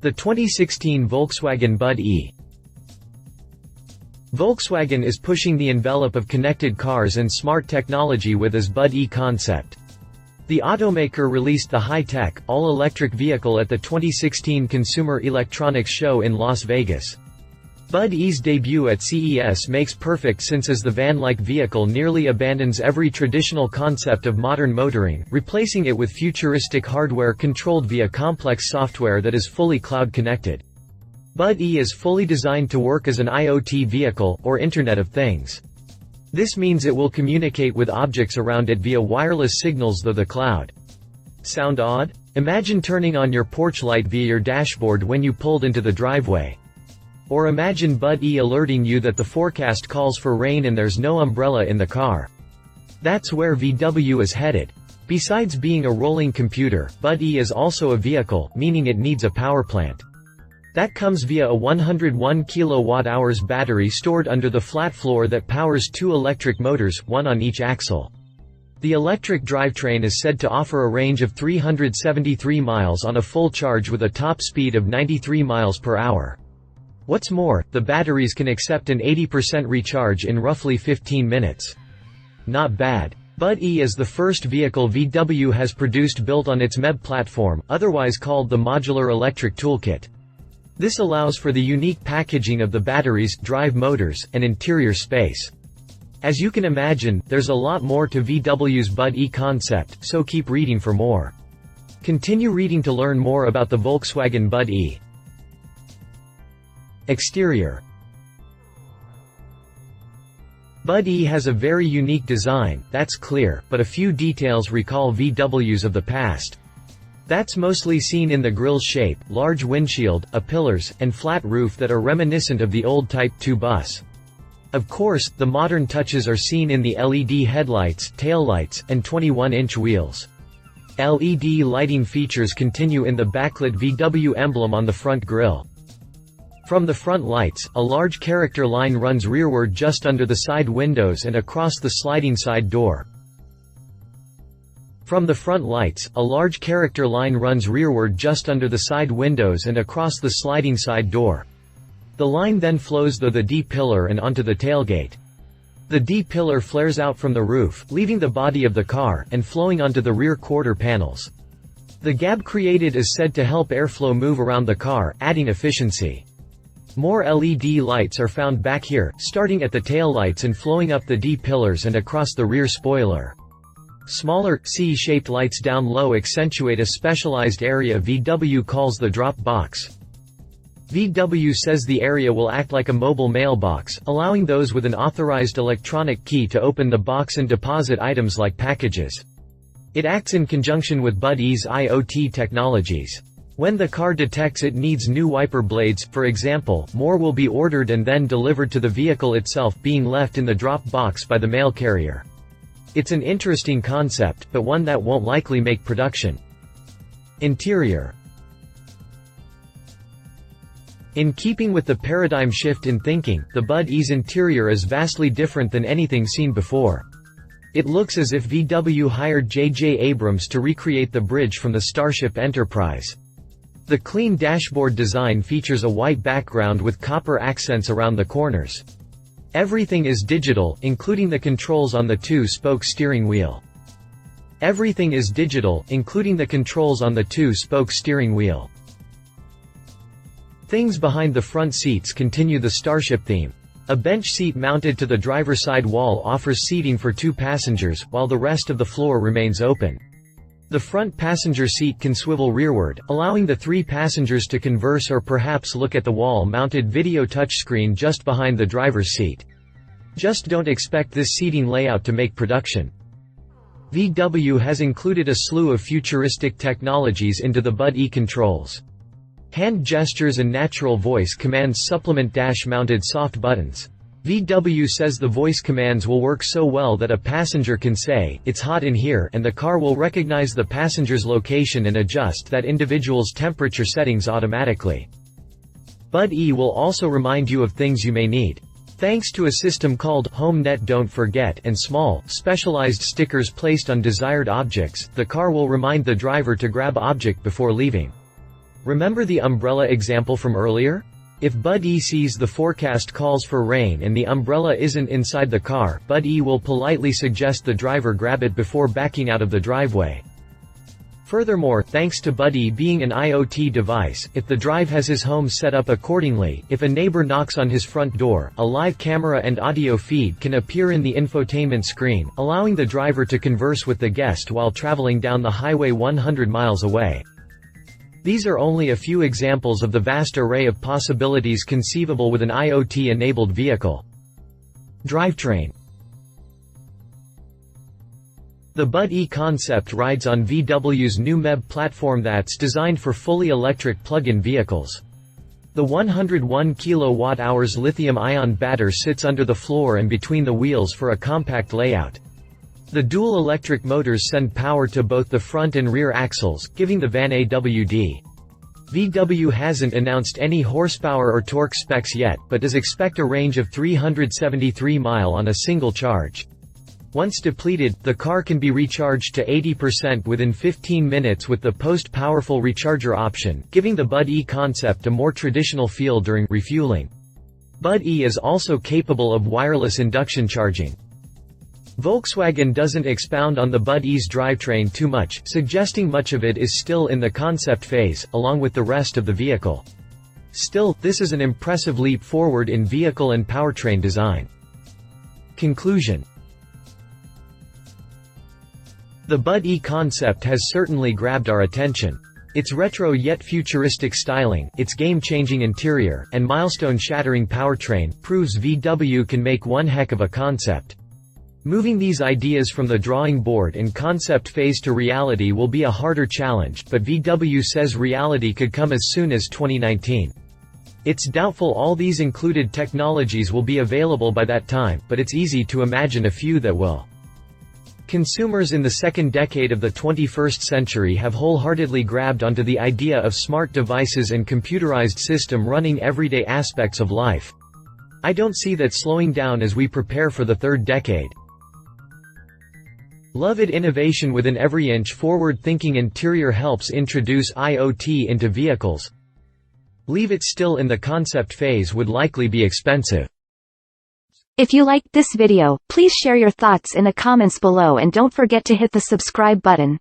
The 2016 Volkswagen BUDD-e. Volkswagen is pushing the envelope of connected cars and smart technology with its BUDD-e concept. The automaker released the high-tech, all-electric vehicle at the 2016 Consumer Electronics Show in Las Vegas. BUDD-e's debut at CES makes perfect sense as the van-like vehicle nearly abandons every traditional concept of modern motoring, replacing it with futuristic hardware controlled via complex software that is fully cloud-connected. BUDD-e is fully designed to work as an IoT vehicle, or Internet of Things. This means it will communicate with objects around it via wireless signals through the cloud. Sound odd? Imagine turning on your porch light via your dashboard when you pulled into the driveway. Or imagine BUDD-e alerting you that the forecast calls for rain and there's no umbrella in the car. That's where VW is headed. Besides being a rolling computer, BUDD-e is also a vehicle, meaning it needs a power plant. That comes via a 101 kWh battery stored under the flat floor that powers two electric motors, one on each axle. The electric drivetrain is said to offer a range of 373 miles on a full charge with a top speed of 93 miles per hour. What's more, the batteries can accept an 80% recharge in roughly 15 minutes. Not bad. BUDD-e is the first vehicle VW has produced built on its MEB platform, otherwise called the Modular Electric Toolkit. This allows for the unique packaging of the batteries, drive motors, and interior space. As you can imagine, there's a lot more to VW's BUDD-e concept, so keep reading for more. Continue reading to learn more about the Volkswagen BUDD-e. Exterior. BUDD-e has a very unique design, that's clear, but a few details recall VW's of the past. That's mostly seen in the grille's shape, large windshield, pillars, and flat roof that are reminiscent of the old Type 2 bus. Of course, the modern touches are seen in the LED headlights, taillights, and 21-inch wheels. LED lighting features continue in the backlit VW emblem on the front grille. From the front lights, a large character line runs rearward just under the side windows and across the sliding side door. From the front lights, a large character line runs rearward just under the side windows and across the sliding side door. The line then flows through the D-pillar and onto the tailgate. The D-pillar flares out from the roof, leaving the body of the car, and flowing onto the rear quarter panels. The gap created is said to help airflow move around the car, adding efficiency. More LED lights are found back here, starting at the taillights and flowing up the D-pillars and across the rear spoiler. Smaller, C-shaped lights down low accentuate a specialized area VW calls the drop box. VW says the area will act like a mobile mailbox, allowing those with an authorized electronic key to open the box and deposit items like packages. It acts in conjunction with BUDD-e's IoT technologies. When the car detects it needs new wiper blades, for example, more will be ordered and then delivered to the vehicle itself, being left in the drop box by the mail carrier. It's an interesting concept, but one that won't likely make production. Interior. In keeping with the paradigm shift in thinking, the BUDD-e's interior is vastly different than anything seen before. It looks as if VW hired J.J. Abrams to recreate the bridge from the Starship Enterprise. The clean dashboard design features a white background with copper accents around the corners. Everything is digital, including the controls on the two-spoke steering wheel. Everything is digital, including the controls on the two-spoke steering wheel. Things behind the front seats continue the Starship theme. A bench seat mounted to the driver's side wall offers seating for two passengers, while the rest of the floor remains open. The front passenger seat can swivel rearward, allowing the three passengers to converse or perhaps look at the wall-mounted video touchscreen just behind the driver's seat. Just don't expect this seating layout to make production. VW has included a slew of futuristic technologies into the BUDD-e controls. Hand gestures and natural voice commands supplement dash-mounted soft buttons. VW says the voice commands will work so well that a passenger can say, "It's hot in here," and the car will recognize the passenger's location and adjust that individual's temperature settings automatically. BUDD-e will also remind you of things you may need. Thanks to a system called HomeNet Don't Forget and small, specialized stickers placed on desired objects, the car will remind the driver to grab object before leaving. Remember the umbrella example from earlier? If BUDD-e sees the forecast calls for rain and the umbrella isn't inside the car, BUDD-e will politely suggest the driver grab it before backing out of the driveway. Furthermore, thanks to BUDD-e being an IoT device, if the driver has his home set up accordingly, if a neighbor knocks on his front door, a live camera and audio feed can appear in the infotainment screen, allowing the driver to converse with the guest while traveling down the highway 100 miles away. These are only a few examples of the vast array of possibilities conceivable with an IoT-enabled vehicle. Drivetrain. The BUDD-e concept rides on VW's new MEB platform that's designed for fully electric plug-in vehicles. The 101 kWh lithium-ion battery sits under the floor and between the wheels for a compact layout. The dual electric motors send power to both the front and rear axles, giving the van AWD. VW hasn't announced any horsepower or torque specs yet, but does expect a range of 373 miles on a single charge. Once depleted, the car can be recharged to 80% within 15 minutes with the post-powerful recharger option, giving the BUDD-e concept a more traditional feel during refueling. BUDD-e is also capable of wireless induction charging. Volkswagen doesn't expound on the BUDD-e's drivetrain too much, suggesting much of it is still in the concept phase, along with the rest of the vehicle. Still, this is an impressive leap forward in vehicle and powertrain design. Conclusion. The BUDD-e concept has certainly grabbed our attention. Its retro yet futuristic styling, its game-changing interior, and milestone-shattering powertrain, proves VW can make one heck of a concept. Moving these ideas from the drawing board in concept phase to reality will be a harder challenge, but VW says reality could come as soon as 2019. It's doubtful all these included technologies will be available by that time, but it's easy to imagine a few that will. Consumers in the second decade of the 21st century have wholeheartedly grabbed onto the idea of smart devices and computerized system running everyday aspects of life. I don't see that slowing down as we prepare for the third decade. Love it. Innovation within every inch. Forward-thinking interior helps introduce IoT into vehicles. Leave it still in the concept phase would likely be expensive. If you liked this video, please share your thoughts in the comments below and don't forget to hit the subscribe button.